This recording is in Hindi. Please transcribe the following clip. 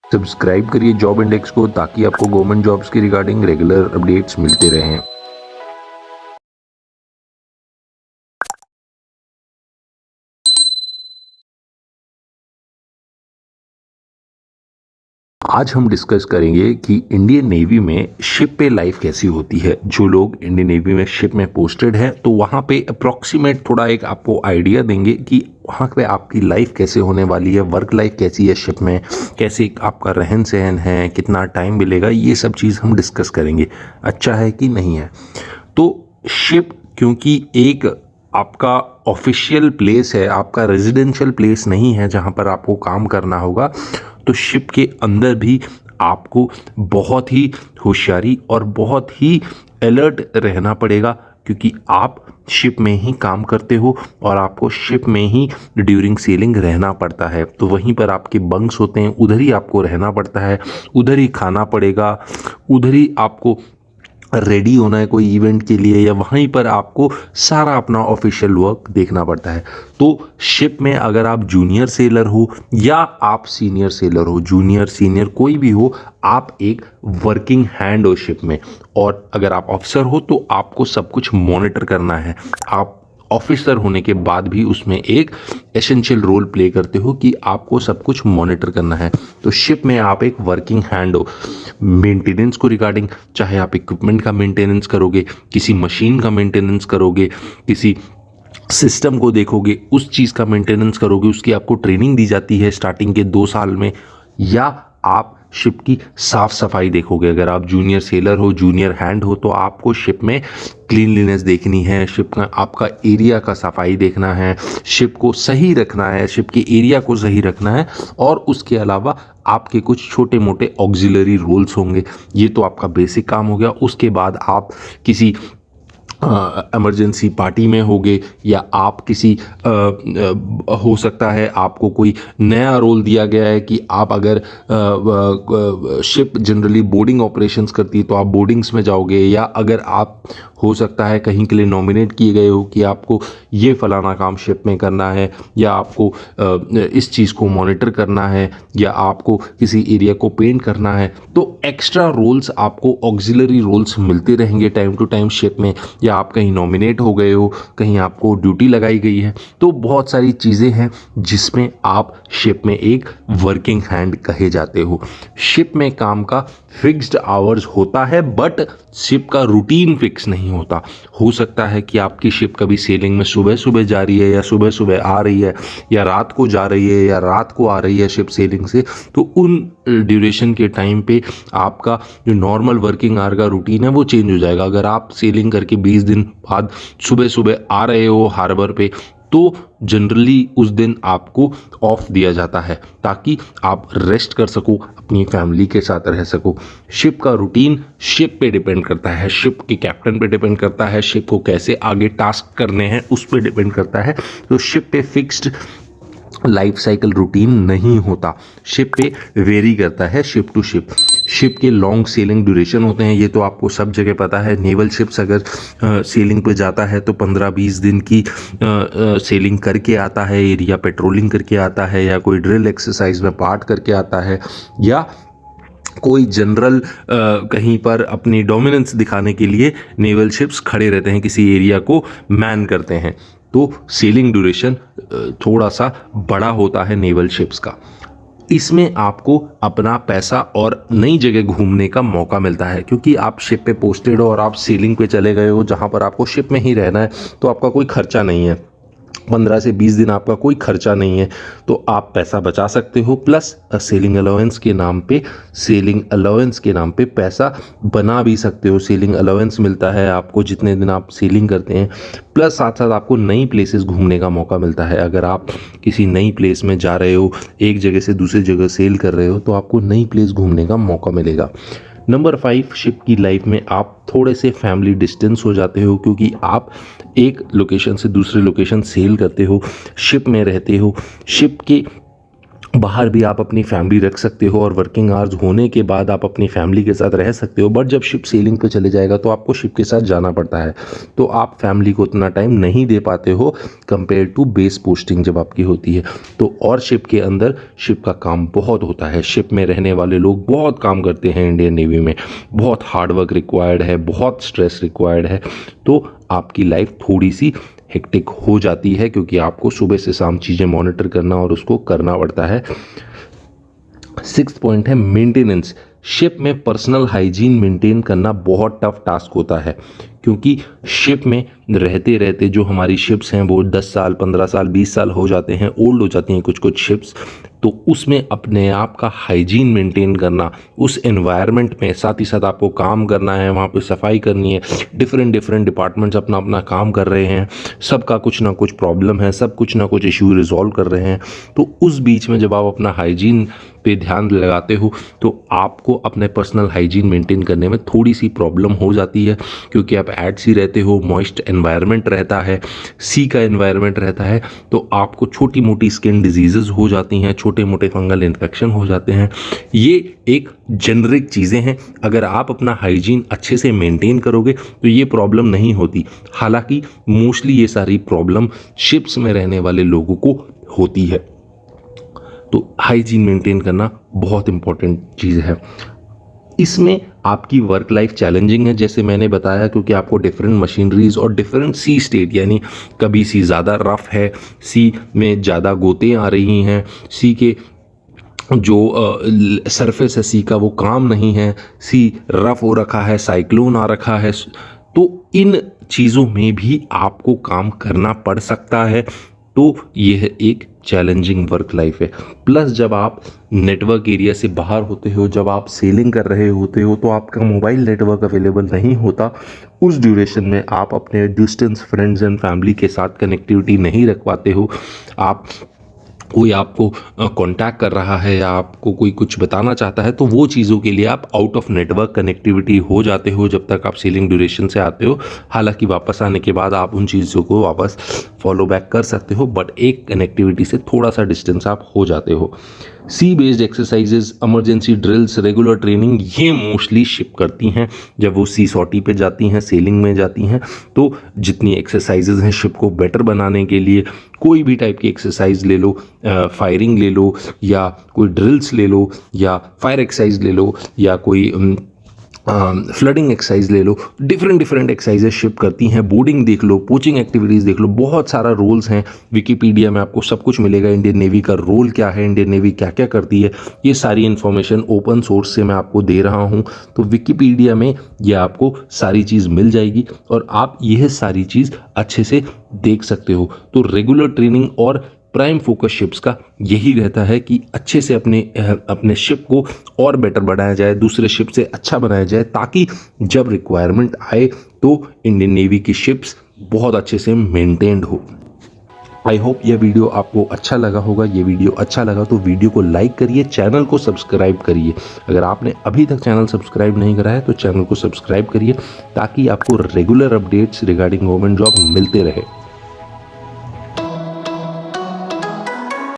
सब्सक्राइब करिए जॉब इंडेक्स को ताकि आपको गवर्नमेंट जॉब्स के रिगार्डिंग रेगुलर अपडेट्स मिलते रहें। आज हम डिस्कस करेंगे कि इंडियन नेवी में शिप पे लाइफ कैसी होती है। जो लोग इंडियन नेवी में शिप में पोस्टेड हैं तो वहाँ पे अप्रॉक्सीमेट थोड़ा एक आपको आइडिया देंगे कि वहाँ पे आपकी लाइफ कैसे होने वाली है, वर्क लाइफ कैसी है शिप में, कैसे आपका रहन सहन है, कितना टाइम मिलेगा, ये सब चीज़ हम डिस्कस करेंगे। अच्छा है कि नहीं है। तो शिप क्योंकि एक आपका ऑफिशियल प्लेस है, आपका रेजिडेंशियल प्लेस नहीं है जहाँ पर आपको काम करना होगा, तो शिप के अंदर भी आपको बहुत ही होशियारी और बहुत ही अलर्ट रहना पड़ेगा क्योंकि आप शिप में ही काम करते हो और आपको शिप में ही ड्यूरिंग सेलिंग रहना पड़ता है। तो वहीं पर आपके बंक्स होते हैं, उधर ही आपको रहना पड़ता है, उधर ही खाना पड़ेगा, उधर ही आपको रेडी होना है कोई इवेंट के लिए, या वहीं पर आपको सारा अपना ऑफिशियल वर्क देखना पड़ता है। तो शिप में अगर आप जूनियर सेलर हो या आप सीनियर सेलर हो, जूनियर सीनियर कोई भी हो, आप एक वर्किंग हैंड हो शिप में। और अगर आप ऑफिसर हो तो आपको सब कुछ मॉनिटर करना है। आप ऑफिसर होने के बाद भी उसमें एक एसेंशियल रोल प्ले करते हो कि आपको सब कुछ मॉनिटर करना है। तो शिप में आप एक वर्किंग हैंड हो। मेंटेनेंस को रिगार्डिंग, चाहे आप इक्विपमेंट का मेंटेनेंस करोगे, किसी मशीन का मेंटेनेंस करोगे, किसी सिस्टम को देखोगे, उस चीज़ का मेंटेनेंस करोगे, उसकी आपको ट्रेनिंग दी जाती है स्टार्टिंग के 2 साल में। या आप शिप की साफ सफाई देखोगे। अगर आप जूनियर सेलर हो, जूनियर हैंड हो, तो आपको शिप में क्लीनलीनेस देखनी है, शिप का आपका एरिया का सफाई देखना है, शिप को सही रखना है, शिप के एरिया को सही रखना है। और उसके अलावा आपके कुछ छोटे मोटे ऑक्सिलरी रोल्स होंगे। ये तो आपका बेसिक काम हो गया। उसके बाद आप किसी इमरजेंसी पार्टी में होगे, या आप किसी हो सकता है आपको कोई नया रोल दिया गया है कि आप अगर शिप जनरली बोर्डिंग ऑपरेशंस करती है तो आप बोर्डिंग्स में जाओगे, या अगर आप हो सकता है कहीं के लिए नॉमिनेट किए गए हो कि आपको ये फलाना काम शिप में करना है, या आपको इस चीज़ को मॉनिटर करना है, या आपको किसी एरिया को पेंट करना है, तो एक्स्ट्रा रोल्स आपको ऑक्सिलरी रोल्स मिलते रहेंगे टाइम टू टाइम शिप में। या आप कहीं नॉमिनेट हो गए हो, कहीं आपको ड्यूटी लगाई गई है, तो बहुत सारी चीज़ें हैं जिसमें आप शिप में एक वर्किंग हैंड कहे जाते हो। शिप में काम का फिक्स्ड आवर्स होता है, बट शिप का रूटीन फिक्स नहीं होता। हो सकता है कि आपकी शिप कभी सेलिंग में सुबह सुबह जा रही है, या सुबह सुबह आ रही है, या रात को जा रही है, या रात को आ रही है शिप सेलिंग से। तो उन ड्यूरेशन के टाइम पे आपका जो नॉर्मल वर्किंग आवर का रूटीन है वो चेंज हो जाएगा। अगर आप सेलिंग करके 20 दिन बाद सुबह सुबह आ रहे हो हार्बर पे, तो जनरली उस दिन आपको ऑफ दिया जाता है ताकि आप रेस्ट कर सको, अपनी फैमिली के साथ रह सको। शिप का रूटीन शिप पे डिपेंड करता है, शिप के कैप्टन पे डिपेंड करता है, शिप को कैसे आगे टास्क करने हैं उस पे डिपेंड करता है। तो शिप पे फिक्स्ड लाइफ साइकिल रूटीन नहीं होता, शिप पे वेरी करता है शिप टू शिप। शिप के लॉन्ग सेलिंग ड्यूरेशन होते हैं, ये तो आपको सब जगह पता है। नेवल शिप्स अगर सेलिंग पे जाता है तो 15-20 दिन की सेलिंग करके आता है, एरिया पेट्रोलिंग करके आता है, या कोई ड्रिल एक्सरसाइज में पार्ट करके आता है, या कोई जनरल कहीं पर अपनी डोमिनेंस दिखाने के लिए नेवल शिप्स खड़े रहते हैं, किसी एरिया को मैन करते हैं। तो सेलिंग ड्यूरेशन थोड़ा सा बड़ा होता है नेवल शिप्स का। इसमें आपको अपना पैसा और नई जगह घूमने का मौका मिलता है, क्योंकि आप शिप पे पोस्टेड हो और आप सेलिंग पे चले गए हो जहाँ पर आपको शिप में ही रहना है, तो आपका कोई खर्चा नहीं है। 15 से 20 दिन आपका कोई खर्चा नहीं है, तो आप पैसा बचा सकते हो। प्लस सेलिंग अलाउंस के नाम पे पैसा बना भी सकते हो। सेलिंग अलाउंस मिलता है आपको जितने दिन आप सेलिंग करते हैं, प्लस साथ साथ आपको नई प्लेसेस घूमने का मौका मिलता है। अगर आप किसी नई प्लेस में जा रहे हो, एक जगह से दूसरी जगह सेल कर रहे हो, तो आपको नई प्लेस घूमने का मौका मिलेगा। नंबर 5, शिप की लाइफ में आप थोड़े से फैमिली डिस्टेंस हो जाते हो, क्योंकि आप एक लोकेशन से दूसरे लोकेशन सेल करते हो, शिप में रहते हो। शिप के बाहर भी आप अपनी फैमिली रख सकते हो और वर्किंग आवर्स होने के बाद आप अपनी फैमिली के साथ रह सकते हो। बट जब शिप सेलिंग पे चले जाएगा तो आपको शिप के साथ जाना पड़ता है, तो आप फैमिली को उतना टाइम नहीं दे पाते हो कंपेयर टू बेस पोस्टिंग जब आपकी होती है। तो और शिप के अंदर शिप का काम बहुत होता है, शिप में रहने वाले लोग बहुत काम करते हैं इंडियन नेवी में, बहुत हार्डवर्क रिक्वायर्ड है, बहुत स्ट्रेस रिक्वायर्ड है। तो आपकी लाइफ थोड़ी सी हेक्टिक हो जाती है क्योंकि आपको सुबह से शाम चीज़ें मॉनिटर करना और उसको करना पड़ता है। 6th पॉइंट है मेंटेनेंस। शिप में पर्सनल हाइजीन मेंटेन करना बहुत टफ टास्क होता है, क्योंकि शिप में रहते रहते जो हमारी शिप्स हैं वो 10 साल 15 साल 20 साल हो जाते हैं, ओल्ड हो जाती हैं कुछ कुछ शिप्स। तो उसमें अपने आप का हाइजीन मेंटेन करना, उस एनवायरनमेंट में साथ ही साथ आपको काम करना है, वहाँ पे सफाई करनी है, डिफरेंट डिफरेंट डिपार्टमेंट्स अपना अपना काम कर रहे हैं, सबका कुछ ना कुछ प्रॉब्लम है, सब कुछ ना कुछ इश्यू रिजॉल्व कर रहे हैं। तो उस बीच में जब आप अपना हाइजीन पे ध्यान लगाते हो तो आपको अपने पर्सनल हाइजीन मेंटेन करने में थोड़ी सी प्रॉब्लम हो जाती है, क्योंकि आप एट सी रहते हो, मॉइस्ट एनवायरनमेंट रहता है, सी का एनवायरनमेंट रहता है, तो आपको छोटी मोटी स्किन डिजीजेज हो जाती हैं, छोटे मोटे फंगल इन्फेक्शन हो जाते हैं। ये एक जेनरिक चीज़ें हैं, अगर आप अपना हाइजीन अच्छे से मेंटेन करोगे तो ये प्रॉब्लम नहीं होती। हालांकि मोस्टली ये सारी प्रॉब्लम शिप्स में रहने वाले लोगों को होती है। तो हाइजीन मेंटेन करना बहुत इंपॉर्टेंट चीज़ है। इसमें आपकी वर्क लाइफ चैलेंजिंग है, जैसे मैंने बताया, क्योंकि आपको डिफरेंट मशीनरीज और डिफरेंट सी स्टेट, यानी कभी सी ज़्यादा रफ है, सी में ज़्यादा गोते आ रही हैं, सी के जो सरफेस है सी का वो काम नहीं है, सी रफ हो रखा है, साइक्लोन आ रखा है, तो इन चीज़ों में भी आपको काम करना पड़ सकता है। तो यह एक चैलेंजिंग वर्क लाइफ है। प्लस जब आप नेटवर्क एरिया से बाहर होते हो, जब आप सेलिंग कर रहे होते हो, तो आपका मोबाइल नेटवर्क अवेलेबल नहीं होता। उस ड्यूरेशन में आप अपने डिस्टेंस फ्रेंड्स एंड फैमिली के साथ कनेक्टिविटी नहीं रख पाते हो। आप कोई आपको कांटेक्ट कर रहा है या आपको कोई कुछ बताना चाहता है, तो वो चीज़ों के लिए आप आउट ऑफ नेटवर्क कनेक्टिविटी हो जाते हो जब तक आप सेलिंग ड्यूरेशन से आते हो। हालांकि वापस आने के बाद आप उन चीज़ों को वापस फॉलो बैक कर सकते हो, बट एक कनेक्टिविटी से थोड़ा सा डिस्टेंस आप हो जाते हो। Sea based exercises, emergency drills, regular training, ये मोस्टली शिप करती हैं जब वो सी सॉटी पे जाती हैं, सेलिंग में जाती हैं। तो जितनी एक्सरसाइजेज हैं शिप को बेटर बनाने के लिए, कोई भी टाइप की एक्सरसाइज ले लो, फायरिंग ले लो, या कोई ड्रिल्स ले लो, या फायर एक्सरसाइज ले लो, या कोई फ्लडिंग एक्सरसाइज ले लो, डिफरेंट डिफरेंट एक्सरसाइजेज शिप करती हैं। बोर्डिंग देख लो, पोचिंग एक्टिविटीज़ देख लो, बहुत सारा रोल्स हैं। विकिपीडिया में आपको सब कुछ मिलेगा, इंडियन नेवी का रोल क्या है, इंडियन नेवी क्या क्या करती है, ये सारी इन्फॉर्मेशन ओपन सोर्स से मैं आपको दे रहा हूँ। तो विकिपीडिया में ये आपको सारी चीज़ मिल जाएगी और आप यह सारी चीज़ अच्छे से देख सकते हो। तो रेगुलर ट्रेनिंग और प्राइम फोकस शिप्स का यही रहता है कि अच्छे से अपने शिप को और बेटर बनाया जाए, दूसरे शिप से अच्छा बनाया जाए, ताकि जब रिक्वायरमेंट आए तो इंडियन नेवी की शिप्स बहुत अच्छे से मेंटेन्ड हो। आई होप यह वीडियो आपको अच्छा लगा होगा। ये वीडियो अच्छा लगा तो वीडियो को लाइक करिए, चैनल को सब्सक्राइब करिए। अगर आपने अभी तक चैनल सब्सक्राइब नहीं करा है तो चैनल को सब्सक्राइब करिए, ताकि आपको regular updates regarding government job मिलते रहे।